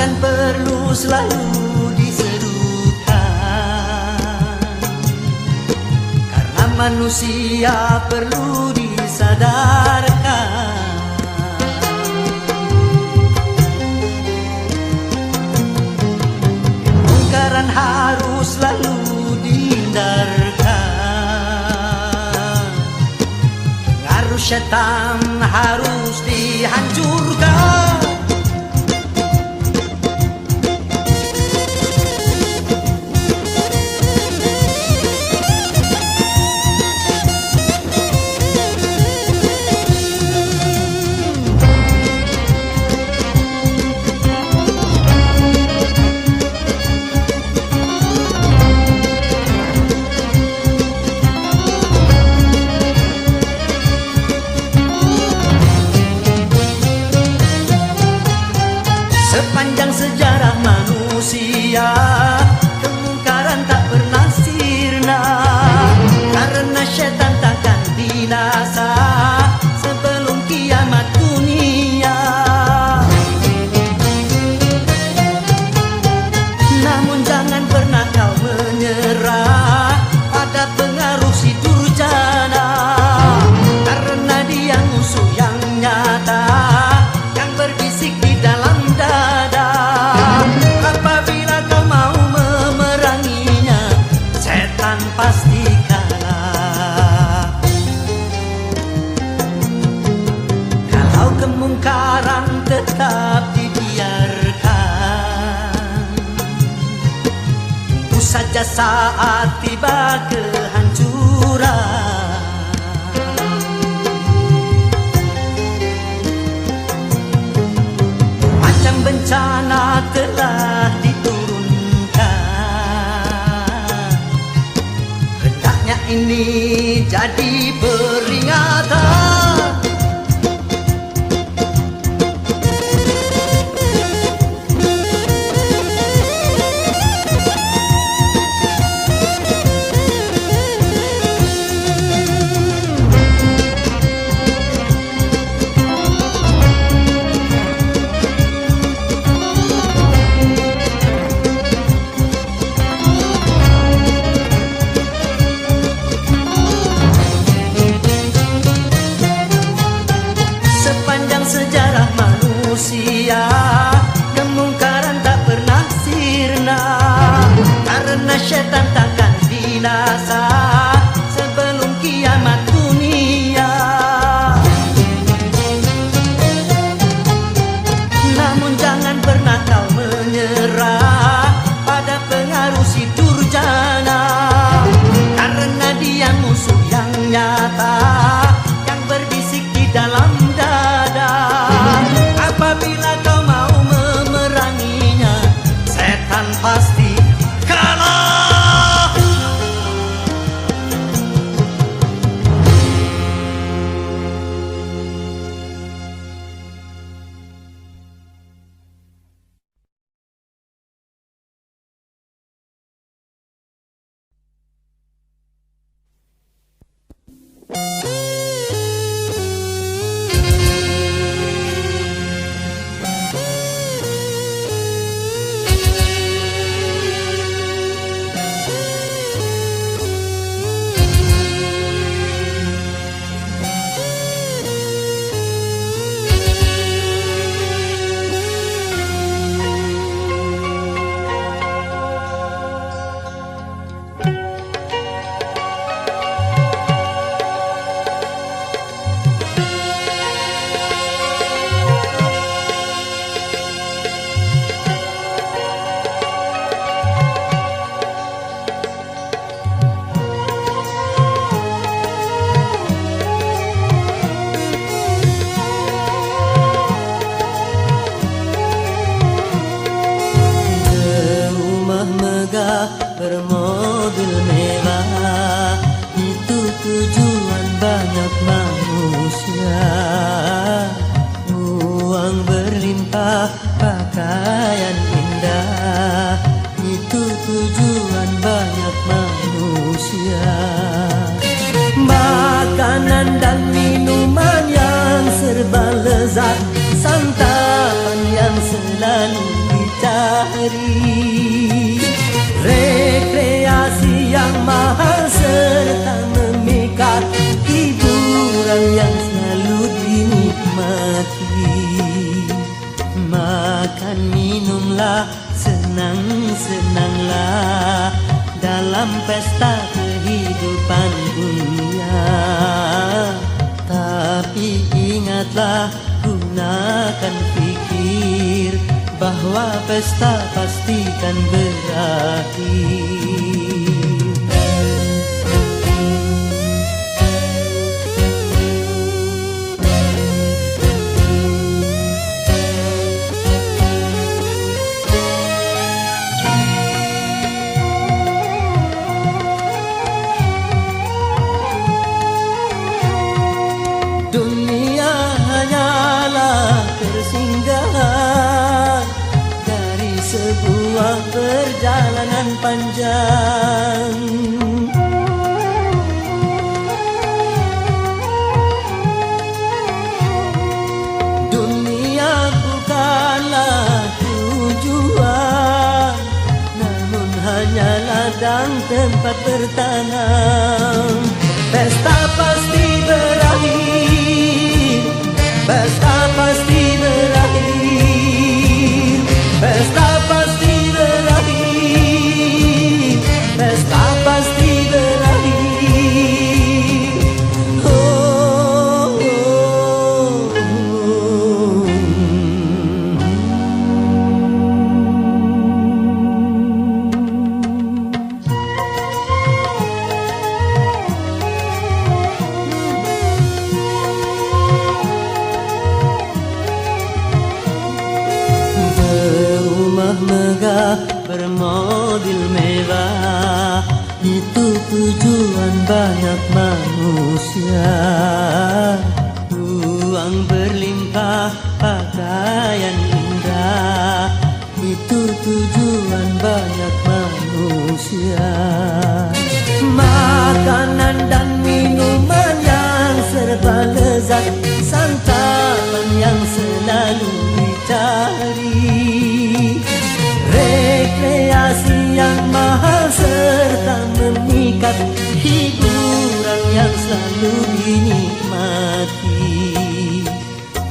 Takkan perlu selalu diserukan, karena manusia perlu disadarkan. Kemungkaran harus selalu dihindarkan, pengaruh syaitan harus dihancurkan. Sepanjang sejarah manusia, kemungkaran tak pernah sirna, karena syaitan takkan binasa sebelum kiamat dunia. Namun jangan pernah kau menyerah pada pengaruh si durjana, karena dia musuh yang nyata yang berbisik di dalam dada. Apabila kau mau memeranginya, setan pasti kalah. Kalau kemungkaran tetap dibiarkan, tunggu saja saat tiba kehancuran. Bencana telah diturunkan, hendaknya ini jadi peringatan. Sejarah manusia, kemungkaran tak pernah sirna, karena syaitan takkan binasa sebelum kiamat dunia. Namun jangan pernah kau menyerah pada pengaruh si durjana, karena dia musuh yang nyata yang berbisik di dalam dada. Apabila kau mau memeranginya, setan pasti kalah. bermobil mewah, itu tujuan banyak manusia. Uang berlimpah, pakaian indah, itu tujuan banyak manusia. Makanan dan minuman yang serba lezat, santapan yang selalu cari. Rekreasi yang mahal serta memikat, hiburan yang selalu dinikmati. Makan minumlah, senang-senanglah dalam pesta kehidupan dunia. Tapi ingatlah, gunakan pikir bahwa pesta pastikan berakhir. Dunia hanyalah persinggahan dari sebuah perjalanan panjang. Dunia bukanlah tujuan, namun hanya ladang tempat bertanam. Pesta pasti berakhir, pesta pasti berakhir, pesta pasti berakhir, pesta pasti berakhir. Oh, oh, oh. Berumah megah, bermobil mewah, itu tujuan banyak manusia. Uang berlimpah, pakaian indah, itu tujuan banyak manusia. Makanan dan minuman yang serba lezat, santapan yang selalu dicari. Rekreasi yang mahal serta memikat, hiburan yang selalu dinikmati.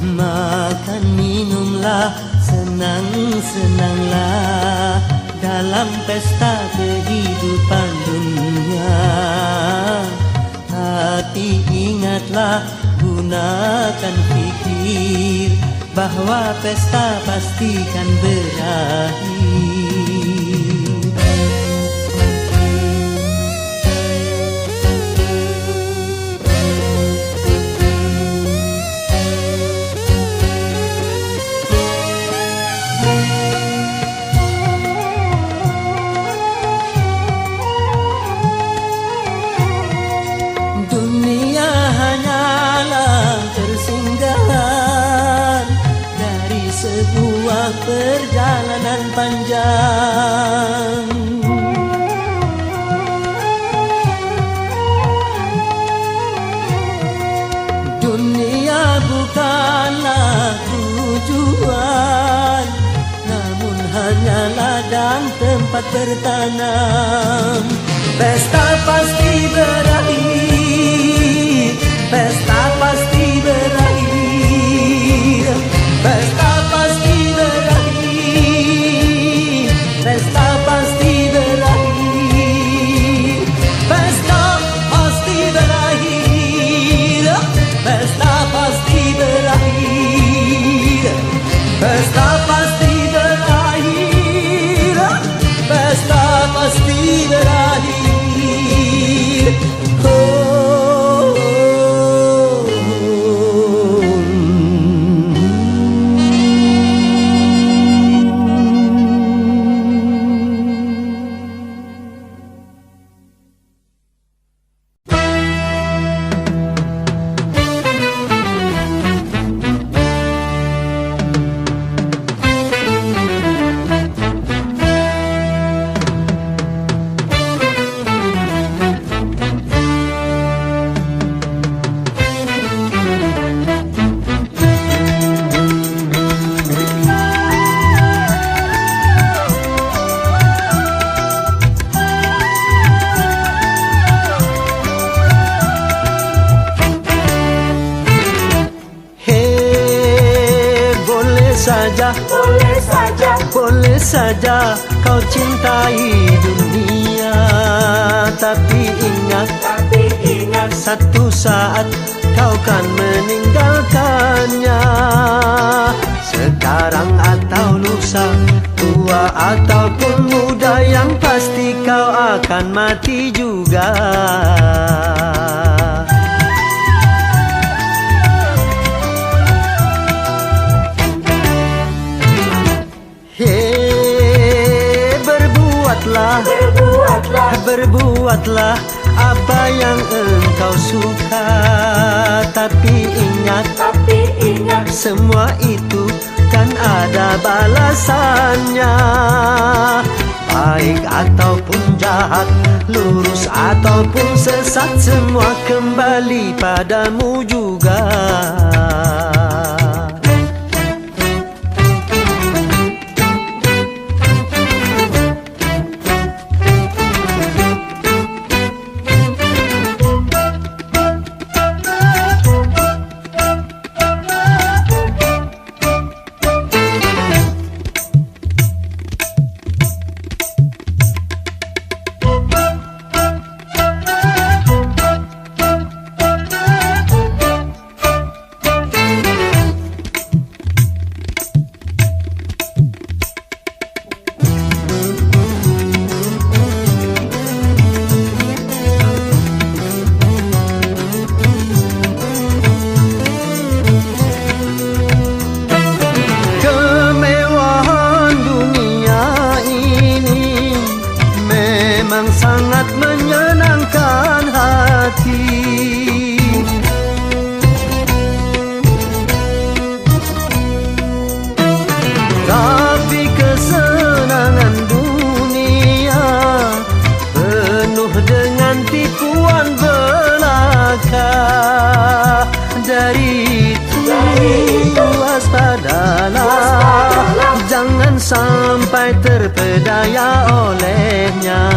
Makan minumlah, senang-senanglah dalam pesta kehidupan dunia. Tapi ingatlah, gunakan pikir bahwa pesta pastikan berakhir. Dunia hanyalah persinggahan dari sebuah perjalanan panjang. Dunia bukanlah tujuan, namun hanya ladang tempat bertanam. Pesta pasti berakhir, pesta pasti berakhir, pesta pasti berakhir, pesta pasti berakhir, pesta pasti berakhir, pesta pasti berakhir, pesta pasti berakhir, pesta pasti berakhir. Oh, oh, oh. boleh saja kau cintai dunia, tapi ingat satu saat kau kan meninggalkannya. Sekarang atau lusa, tua ataupun muda, yang pasti kau akan mati juga. Berbuatlah apa yang engkau suka, tapi ingat semua itu kan ada balasannya. Baik ataupun jahat, lurus ataupun sesat, semua kembali padamu juga. Sangat menyenangkan hati, tapi kesenangan dunia penuh dengan tipuan belaka. Dari itu waspadalah, jangan sampai terpedaya olehnya.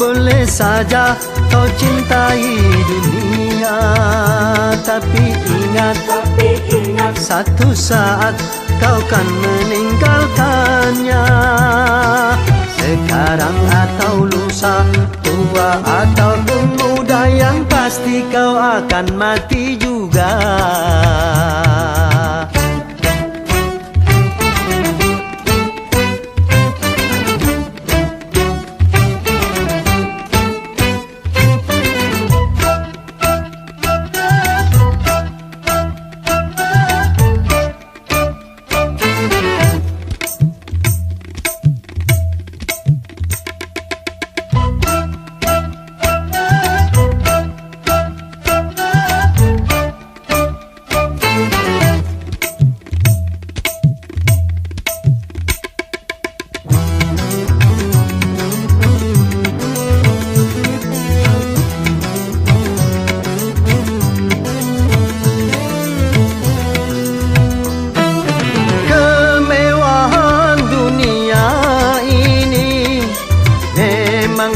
Boleh saja kau cintai dunia, tapi ingat satu saat kau kan meninggalkannya. Sekarang atau lusa, tua ataupun muda, yang pasti kau akan mati juga.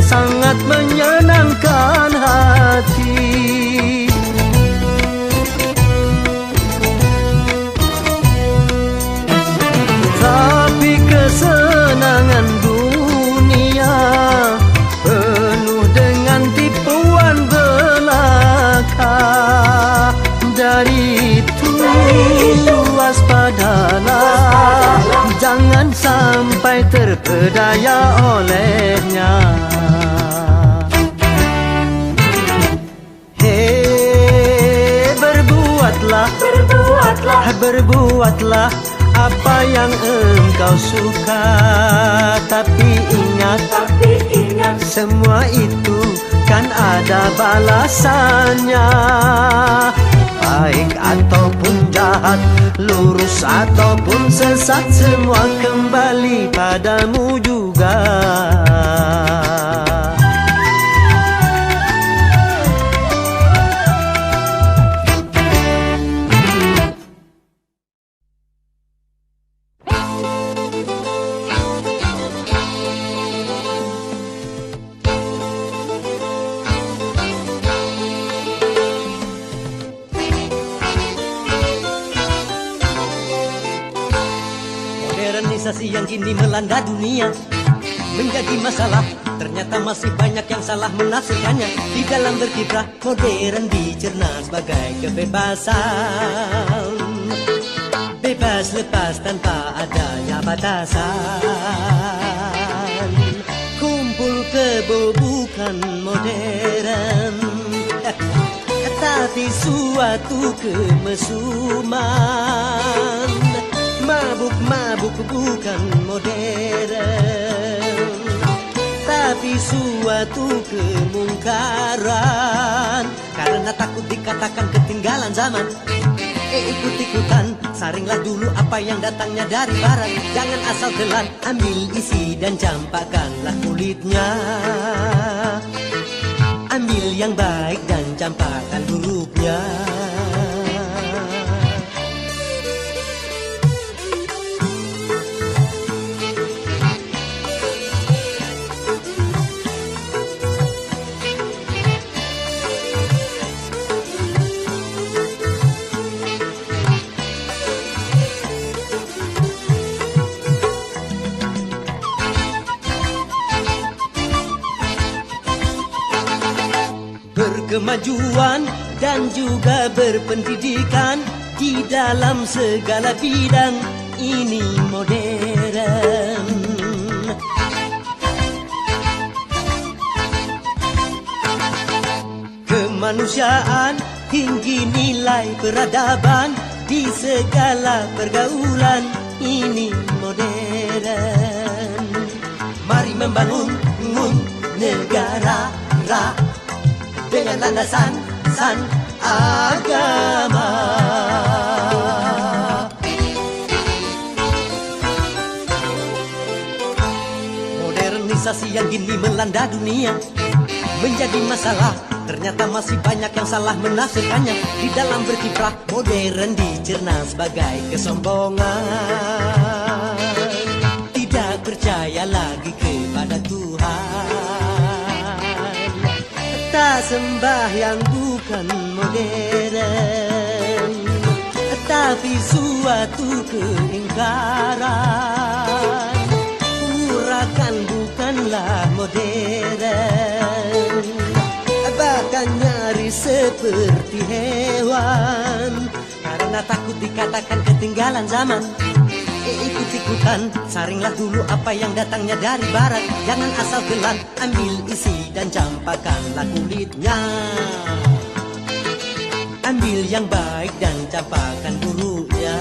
Sangat menyenangkan hati, tapi kesenangan dunia penuh dengan tipuan belaka. Dari itu waspadalah, jangan sampai terpedaya olehnya. Berbuatlah apa yang engkau suka, tapi ingat semua itu kan ada balasannya. Baik ataupun jahat, lurus ataupun sesat, semua kembali padamu juga. Modernisasi yang kini melanda dunia menjadi masalah. Ternyata masih banyak yang salah menafsirkannya. Di dalam berkiprah modern dicerna sebagai kebebasan, bebas lepas tanpa adanya batasan. Kumpul kebo bukan modern, tapi suatu kemesuman. Mabuk-mabuk bukan modern, tapi suatu kemungkaran. Karena takut dikatakan ketinggalan zaman, ikut-ikutan, saringlah dulu apa yang datangnya dari barat. Jangan asal telan, ambil isi dan campakkanlah kulitnya. Ambil yang baik dan campakkan buruknya. Berkemajuan dan juga berpendidikan di dalam segala bidang, ini modern. Kemanusiaan, tinggi nilai peradaban di segala pergaulan, ini modern. Mari membangun negara dengan landasan agama. Modernisasi yang kini melanda dunia menjadi masalah. Ternyata masih banyak yang salah menafsirkannya. Di dalam berkiprah modern dicerna sebagai kesombongan. Tidak percaya lagi kepada Tuhan, tak sembah yang bukan modern, tapi suatu keingkaran. Urakan bukanlah modern, bahkan nyaris seperti hewan. Karena takut dikatakan ketinggalan zaman, ikut-ikutan, saringlah dulu apa yang datangnya dari barat. Jangan asal telan, ambil isi dan campakkanlah kulitnya. Ambil yang baik dan campakkan buruknya.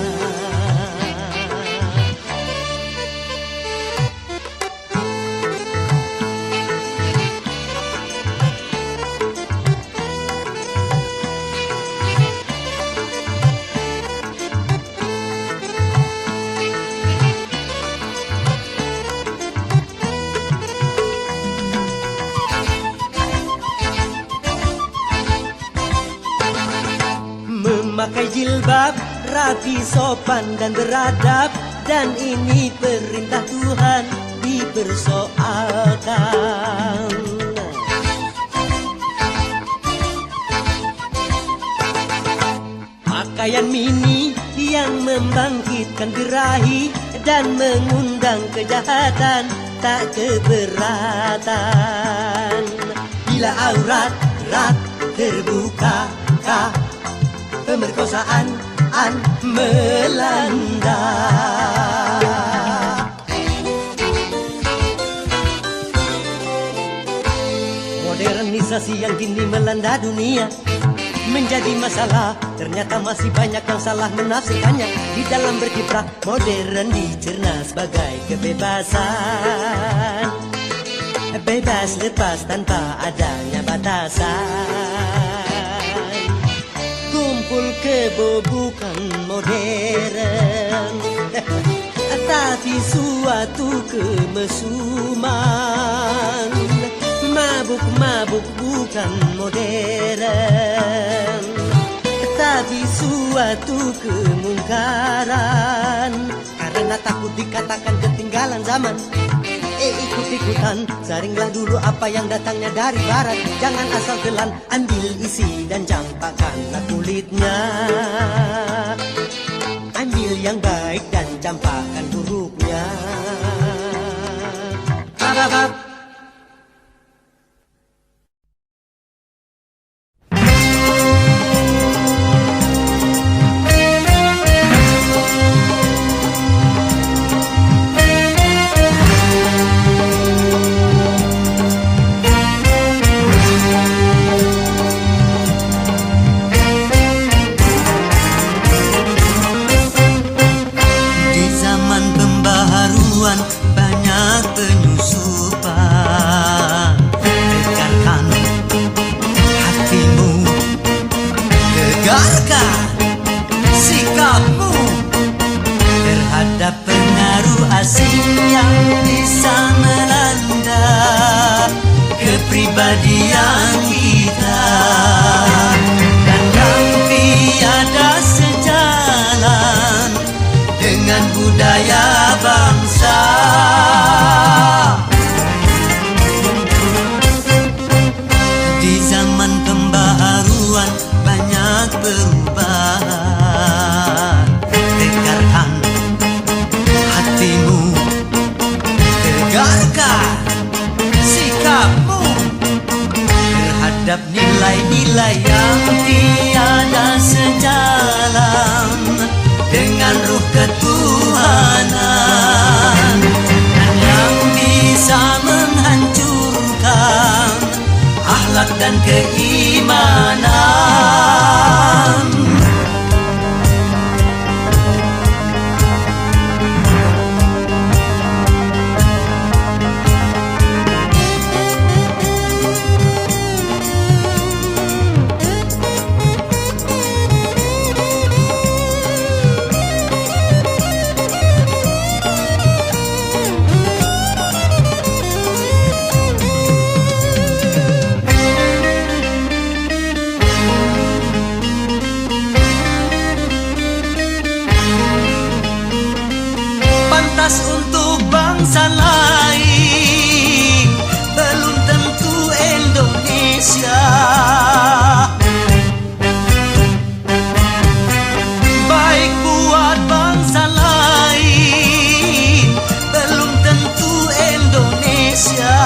Memakai jilbab, rapi, sopan dan beradab, dan ini perintah Tuhan dipersoalkan. Pakaian mini yang membangkitkan birahi dan mengundang kejahatan, tak keberatan. Bila aurat terbuka, pemerkosaan melanda. Modernisasi yang kini melanda dunia menjadi masalah. Ternyata masih banyak yang salah menafsirkannya. Di dalam berkiprah modern dicerna sebagai kebebasan, bebas lepas tanpa adanya batasan. Kumpul kebo bukan modern, tapi suatu kemesuman. Mabuk-mabuk bukan modern, tapi suatu kemungkaran. Karena takut dikatakan ketinggalan zaman, ikut-ikutan, saringlah dulu apa yang datangnya dari barat. Jangan asal telan, ambil isi dan campakkanlah kulitnya. Ambil yang baik dan campakkan buruk. hidupnya. Bababab. Banyak penyusupan, tegarkan hatimu, tegarkan sikapmu terhadap pengaruh asing yang bisa melanda kepribadian kita, dan yang tiada sejalan dengan budaya bangsa. Di zaman pembaharuan banyak perubahan, tegarkan hatimu, tegarkan sikapmu terhadap nilai-nilai yang tiada sejalan dengan ruh ketuhanan, dan yang bisa menghancurkan akhlak dan keimanan. Untuk bangsa lain belum tentu Indonesia. Baik buat bangsa lain belum tentu Indonesia.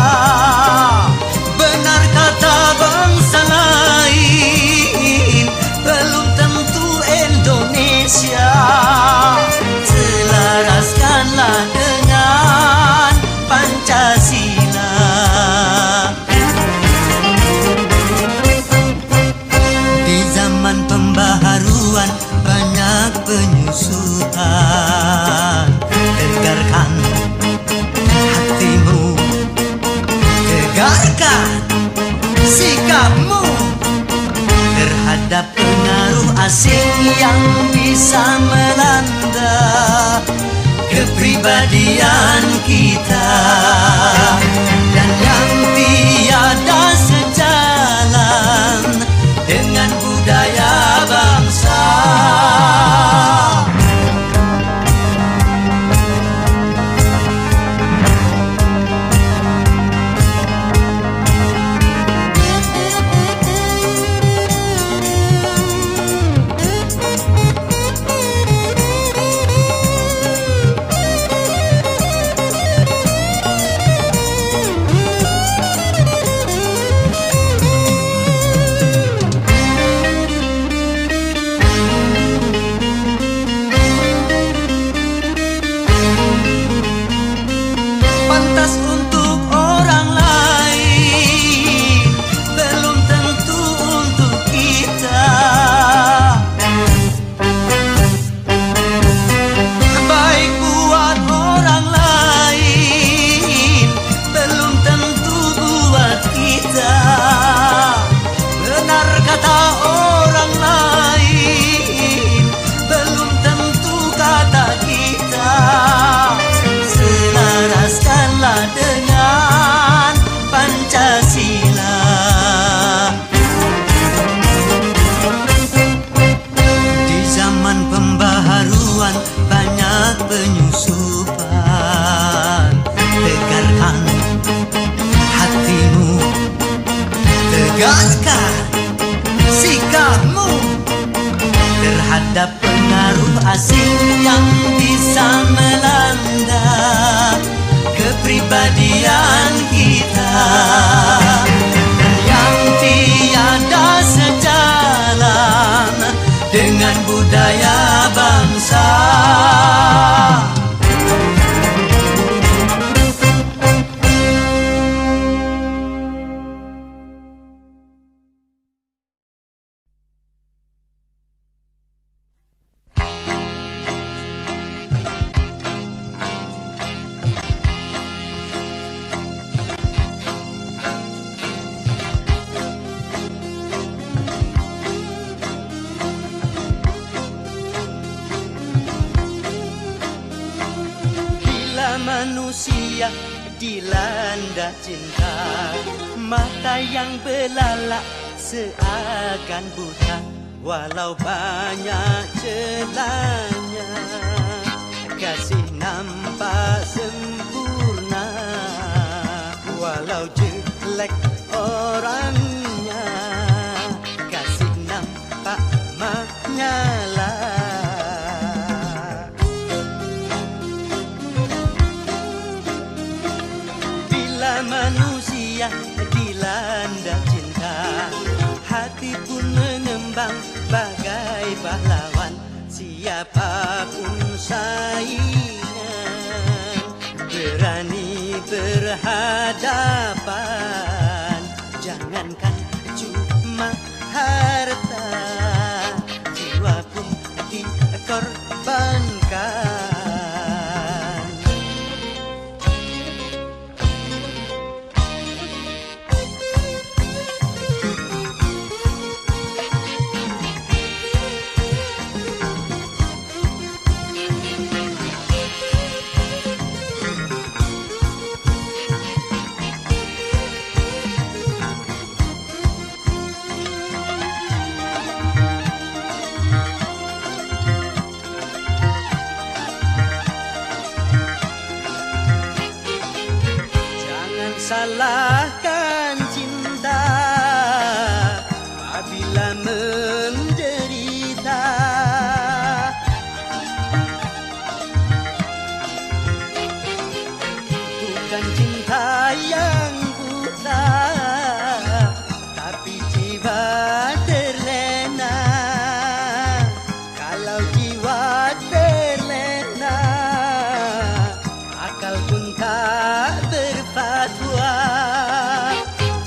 Benar kata bangsa lain belum tentu Indonesia. Selaraskanlah dengan Pancasila. Di zaman pembaharuan banyak penyusupan, tegarkan hatimu, tegarkan sikapmu terhadap pengaruh asing yang bisa melanda kepribadian kita, dan yang tiada sejalan dengan budaya bangsa. tegarkan sikapmu terhadap pengaruh asing yang bisa melanda kepribadian kita yang tiada sejalan dengan budaya bangsa. Manusia dilanda cinta, mata yang belalak seakan buta, walau banyak celahnya, kasih nampak sempurna, walau jelek orangnya, kasih nampak menyala. Manusia dilanda cinta, hati pun mengembang bagai pahlawan, siapapun saingan berani berhadapan. Jangankan cuma harta, jiwa pun dikorbankan. Salahkan cinta apabila menderita, bukan cinta yang buta, tapi jiwa terlena. Kalau jiwa terlena, akal pun tak berfatwa.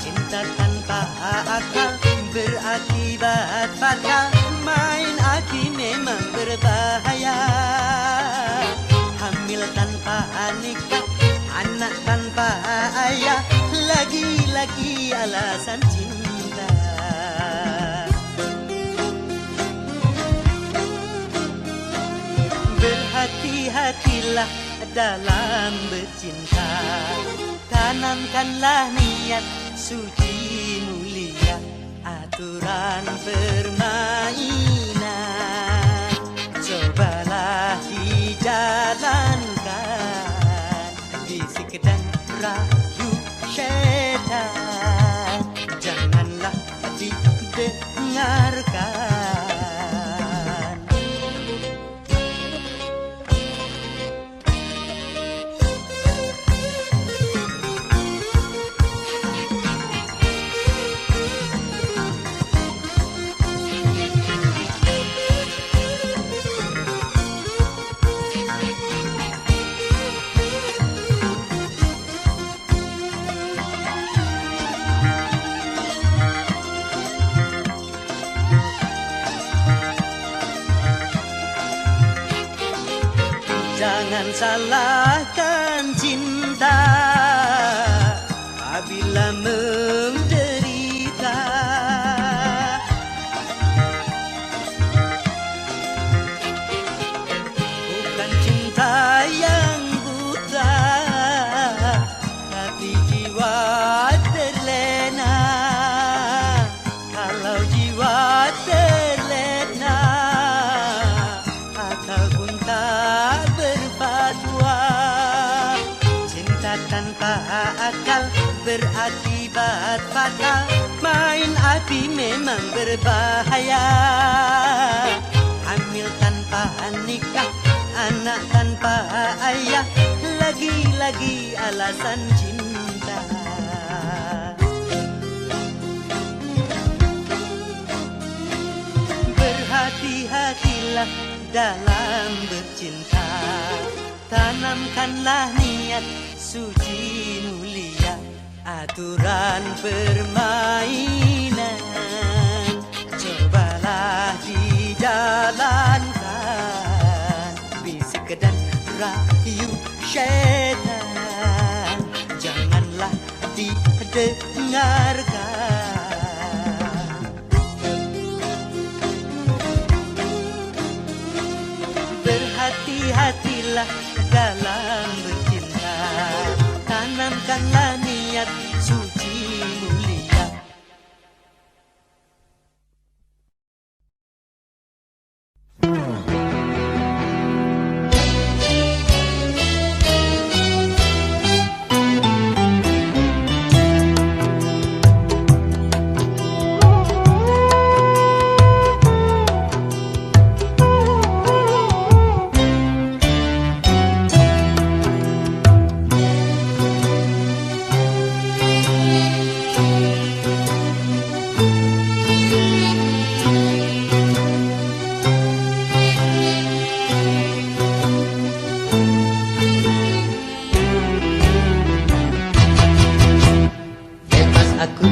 Cinta tanpa akal berakibat fatal, main aki memang berbahaya. Hamil tanpa nikah, anak tanpa ayah, lagi-lagi alasan cinta. Berhati-hatilah dalam bercinta, tanamkanlah niat suci mulia, aturan permainan cobalah dijalankan, bisik dan rayu syaitan janganlah didengarkan. Jangan salahkan cinta apabila menderita, bukan cinta yang buta, tapi jiwa terlena. Kalau jiwa terlena, akal pun tak berfatwa. Cinta tanpa akal berakibat fatal, main api memang berbahaya. Hamil tanpa nikah, anak tanpa ayah, lagi-lagi balasan cinta. Berhati-hatilah dalam bercinta, tanamkanlah niat suci mulia, aturan permainan cobalah dijalankan. Bisik dan rayu syaitan janganlah didengarkan. Berhati-hatilah dalam bercinta, tanamkanlah niat suci mulia.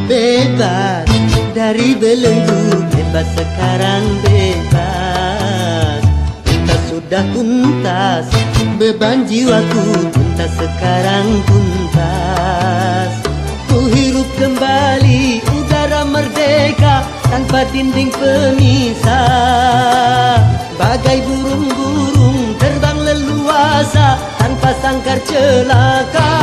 Bebas dari belenggu, bebas sekarang bebas. Tuntas sudah tuntas, beban jiwaku tuntas sekarang tuntas. Ku hirup kembali udara merdeka tanpa dinding pemisah. Bagai burung-burung terbang leluasa tanpa sangkar celaka.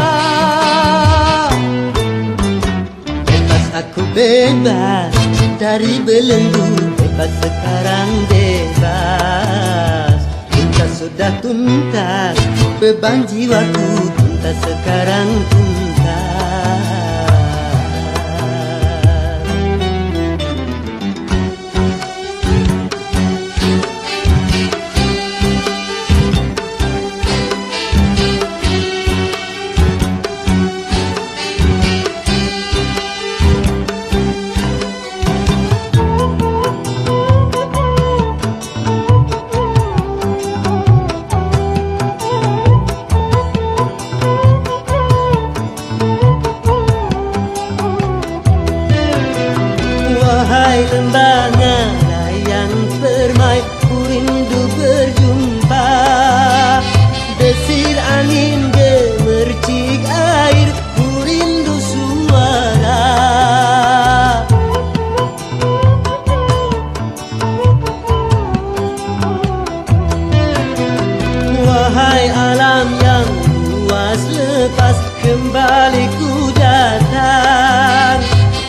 Aku bebas dari belenggu, bebas sekarang bebas. Tuntas sudah tuntas, beban jiwaku tuntas sekarang tuntas. Lembangan layang permai, ku rindu berjumpa. Desir angin gemercik air, ku rindu suara. Wahai alam yang luas lepas, kembali ku datang,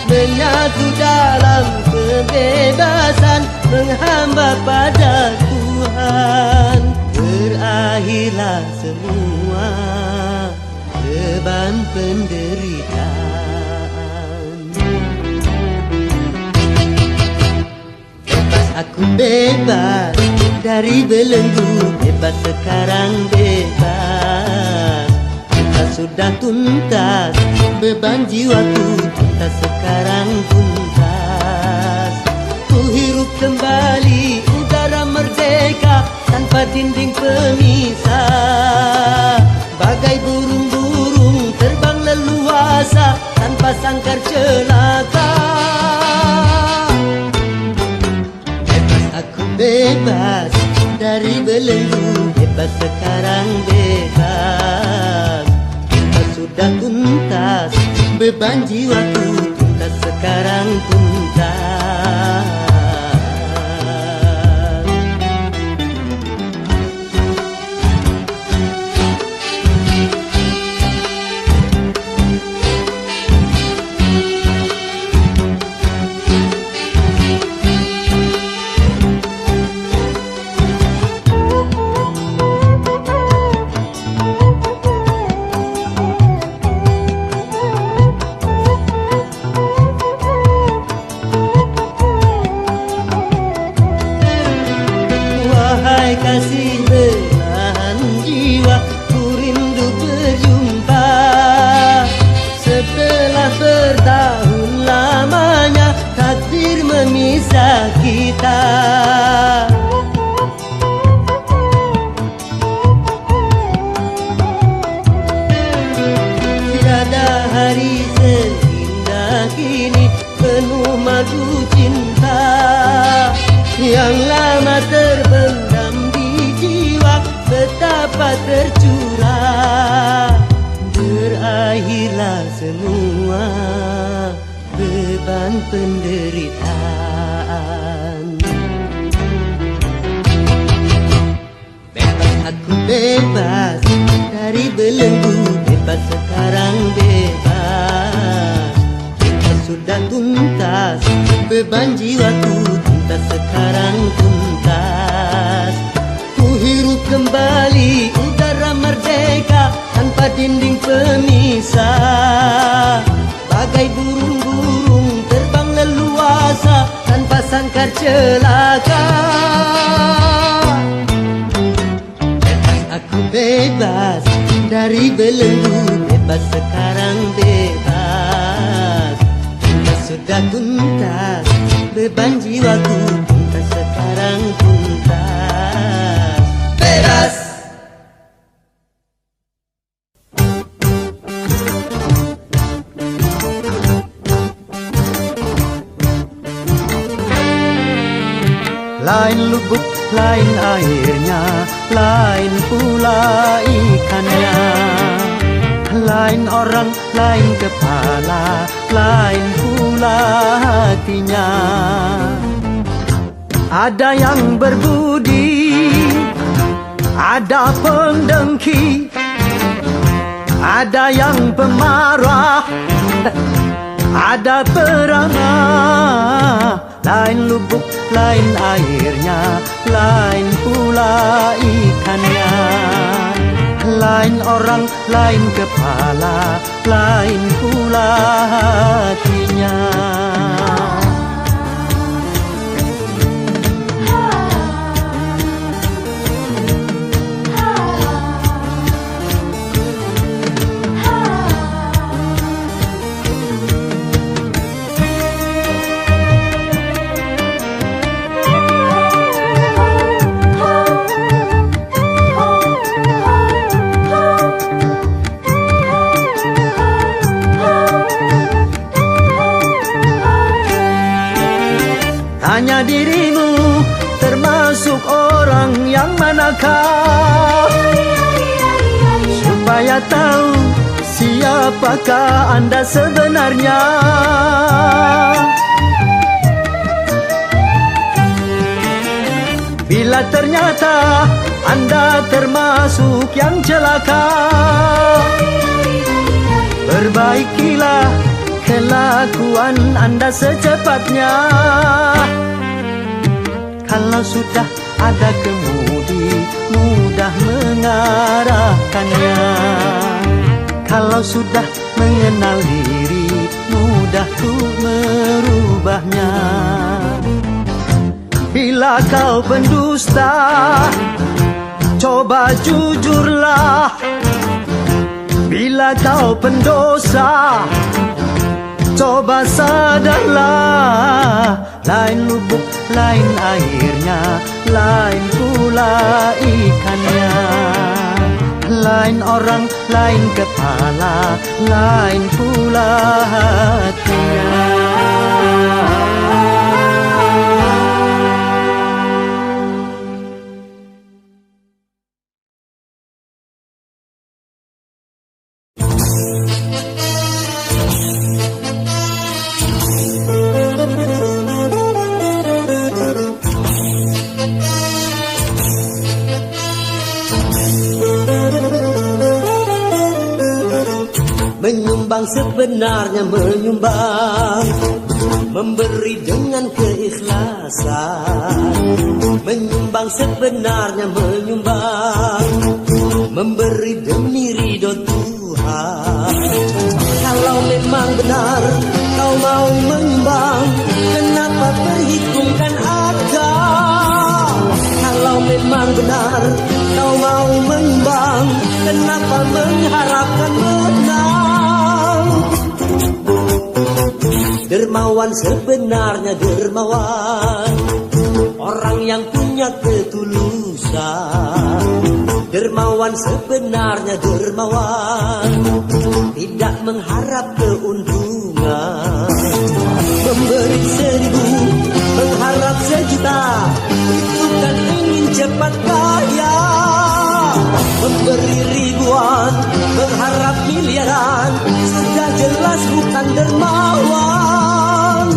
menyatu dalam kebebasan, menghamba pada Tuhan. Berakhirlah semua beban penderitaan. Bebas aku bebas dari belenggu, bebas sekarang bebas. Tuntas sudah tuntas, beban jiwaku tuntas sekarang tuntas. Ku hirup kembali udara merdeka tanpa dinding pemisah. Bagai burung-burung terbang leluasa tanpa sangkar celaka. Bebas aku bebas dari belenggu, bebas sekarang bebas. Tuntas sudah tuntas, beban jiwaku tuntas sekarang tuntas. Kasih belahan jiwa, ku rindu berjumpa. kita. Tiada hari seindah kini penuh madu cinta yang lama terpendam di jiwa, betapa tercurah. Berakhirlah semua beban penderitaan. Bebas aku bebas dari belenggu, bebas sekarang bebas. Kita sudah tuntas, beban jiwaku tuntas sekarang tuntas. Ku hirup kembali udara merdeka tanpa dinding pemisah. Bagai burung-burung terbang leluasa tanpa sangkar celaka. Bebas aku bebas dari belenggu, bebas sekarang bebas. Kita sudah tuntas, beban jiwaku tuntas sekarang tuntas. Bebas. Lain lubuk, lain airnya, lain pula ikannya. Lain orang, lain kepala, lain pula hatinya. Ada yang berbudi, ada pendengki, ada yang pemarah, ada perangai. Lain lubuk, lain airnya, lain pula ikannya. Lain orang, lain kepala, lain pula hatinya. Tanya dirimu, termasuk orang yang manakah? Supaya tahu siapakah Anda sebenarnya. Bila ternyata Anda termasuk yang celaka, perbaikilah kelakuan Anda secepatnya. Kalau sudah ada kemudi, mudah mengarahkannya. Kalau sudah mengenal diri, mudah untuk merubahnya. Bila kau pendusta, coba jujurlah. Bila kau pendosa, coba sadarlah. Lain lubuk, lain airnya, lain pula ikannya. Lain orang, lain kepala, lain pula hatinya. Menyumbang sebenarnya menyumbang, memberi dengan keikhlasan. Menyumbang sebenarnya menyumbang, memberi demi ridho Tuhan. Kalau memang benar kau mau menyumbang, kenapa perhitungkan harga? Kalau memang benar kau mau menyumbang, kenapa mengharapkan menang? Dermawan sebenarnya dermawan, yang punya ketulusan. Dermawan sebenarnya dermawan, tidak mengharap keuntungan. Memberi 1000, mengharap 1.000.000, itu kan ingin cepat kaya. Memberi ribuan, mengharap miliaran, sudah jelas bukan dermawan.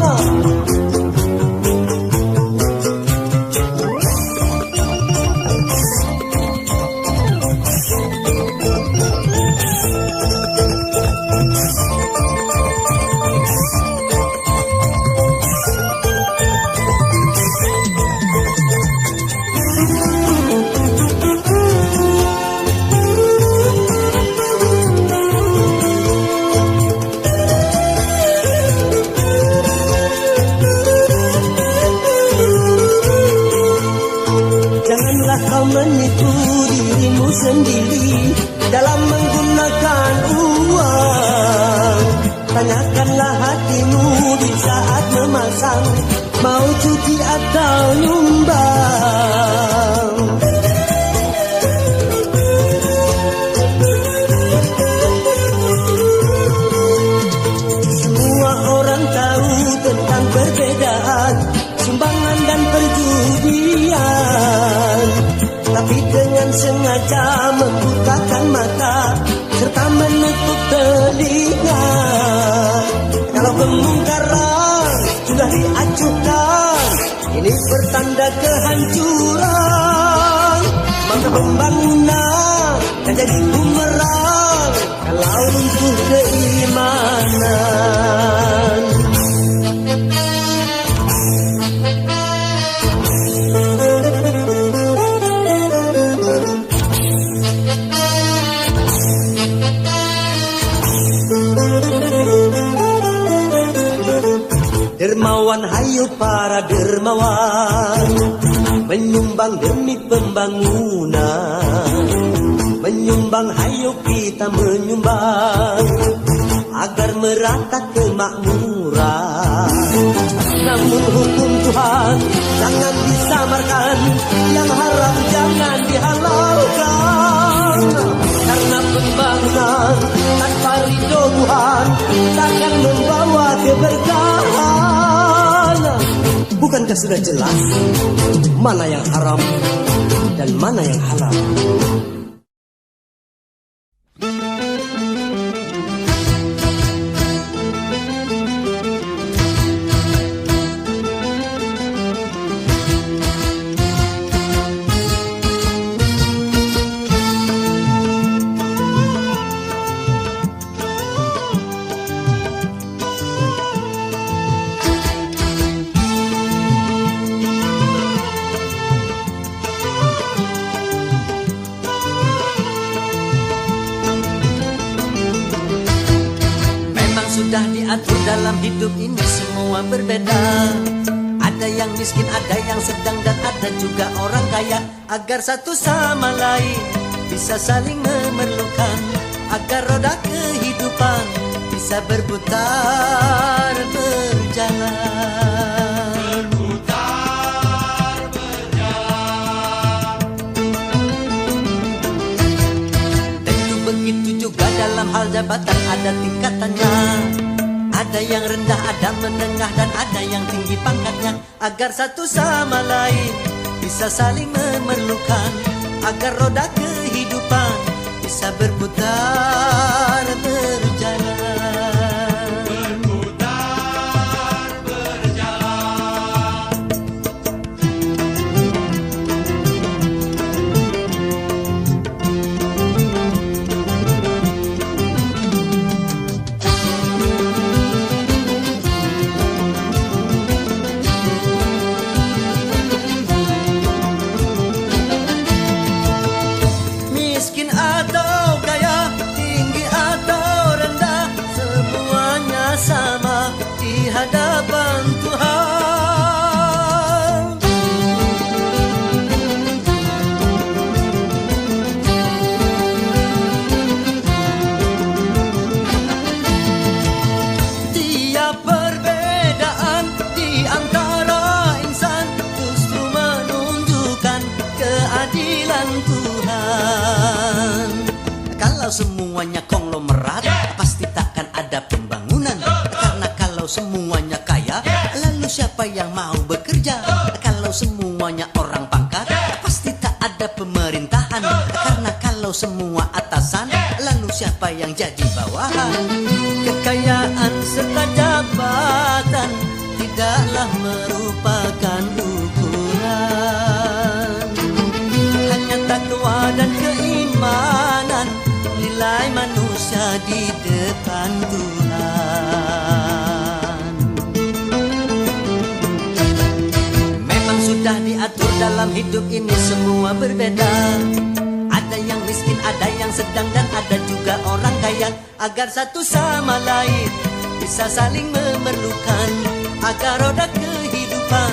Janganlah kau menipu dirimu sendiri dalam menggunakan uang. Tanyakanlah hatimu di saat memasang, mau cuci atau nyumbang. Semua orang tahu tentang perbedaan sumbangan dan perjudian, tapi dengan sengaja membutakan mata serta menutup telinga. Kalau pembongkaran sudah diacuhkan, ini pertanda kehancuran. Maka pembangunan akan jadi bumerang kalau runtuh keimanan. Dermawan, hayu para dermawan, menyumbang demi pembangunan. Menyumbang, hayu kita menyumbang, agar merata kemakmuran. Namun hukum Tuhan jangan disamarkan, yang haram jangan dihalalkan. Karena pembangunan tanpa ridho Tuhan takkan membawa keberkahan. Bukankah sudah jelas mana yang haram dan mana yang halal? Sudah diatur dalam hidup ini semua berbeda. Ada yang miskin, ada yang sedang, dan ada juga orang kaya. Agar satu sama lain bisa saling memerlukan, agar roda kehidupan bisa berputar berjalan. Tentu begitu juga dalam hal jabatan ada tingkatannya. Ada yang rendah, ada menengah, dan ada yang tinggi pangkatnya. Agar satu sama lain bisa saling memerlukan, agar roda kehidupan bisa berputar berjalan. Miskin atau kaya, tinggi semuanya konglomerat, pasti takkan ada pembangunan. Karena kalau semuanya kaya, lalu siapa yang mau bekerja? Kalau semuanya orang pangkat, pasti tak ada pemerintahan. Karena kalau semua atasan, lalu siapa yang jadi bawahan? Kekayaan serta jabatan tidaklah merupakan ukuran. Hanya takwa dan keimanan, nilai manusia di depan Tuhan. Memang sudah diatur dalam hidup ini semua berbeda. Ada yang miskin, ada yang sedang, dan ada juga orang kaya. Agar satu sama lain bisa saling memerlukan, agar roda kehidupan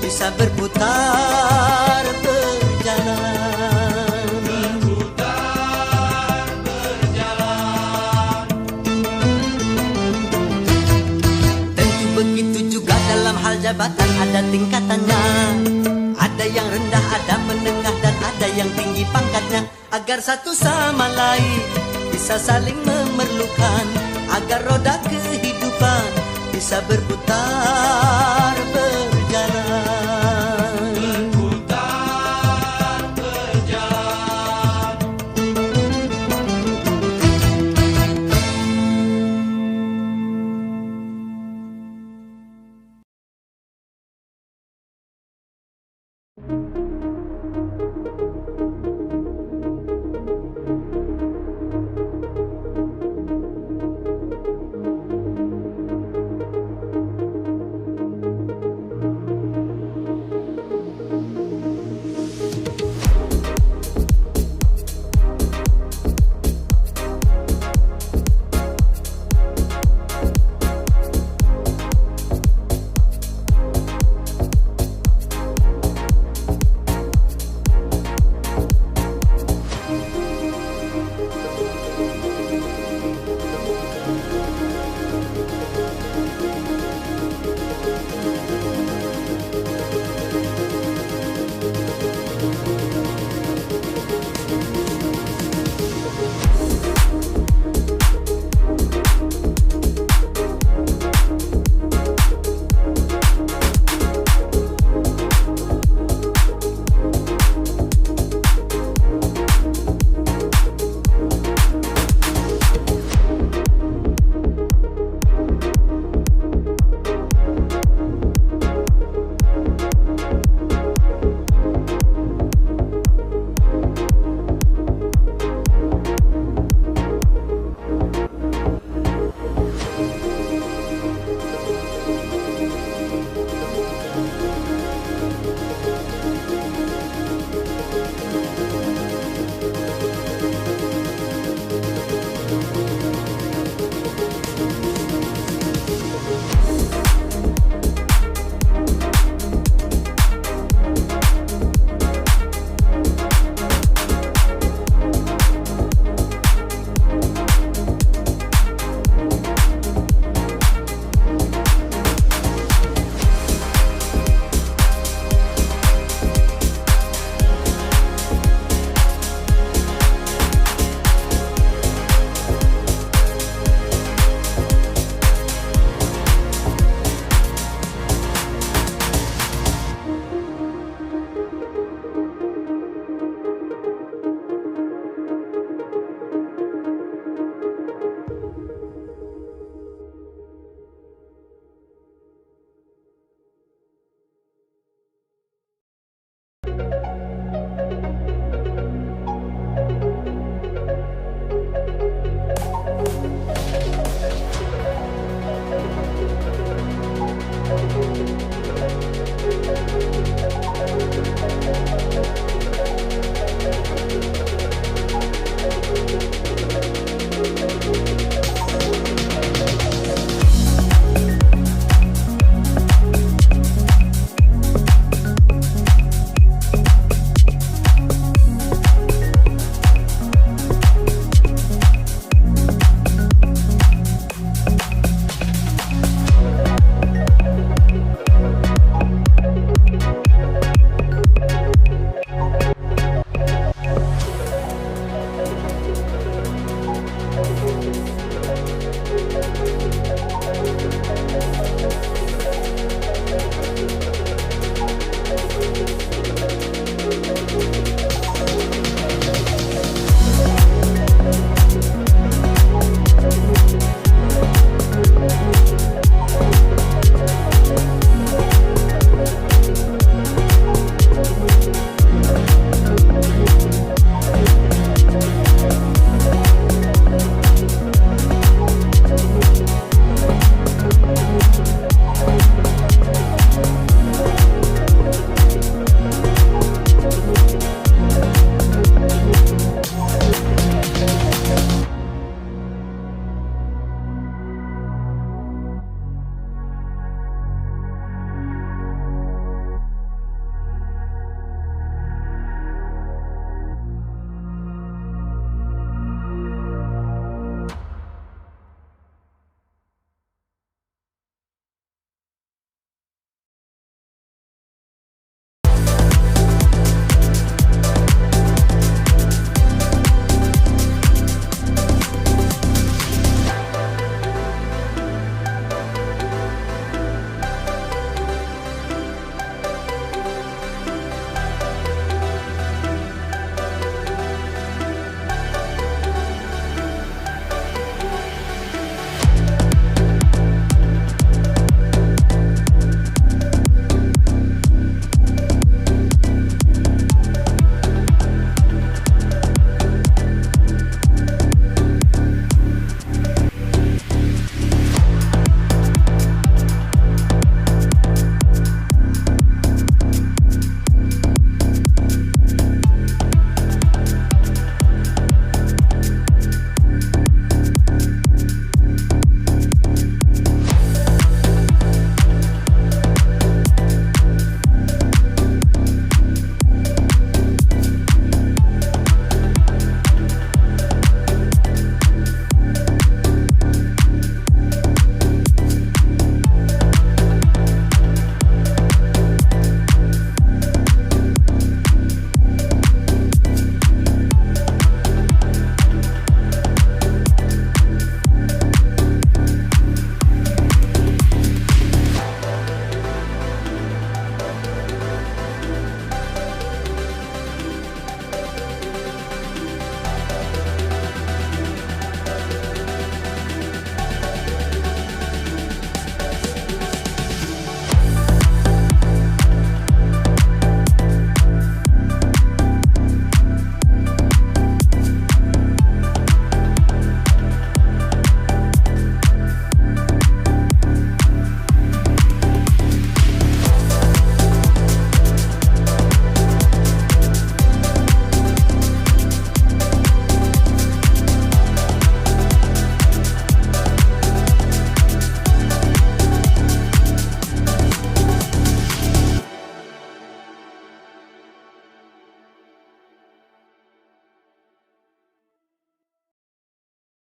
bisa berputar berjalan. Berputar berjalan. Tentu begitu juga dalam hal jabatan ada tingkatannya. Ada yang rendah, ada menengah, dan ada yang tinggi pangkatnya. Agar satu sama lain bisa saling memerlukan, agar roda kehidupan bisa berputar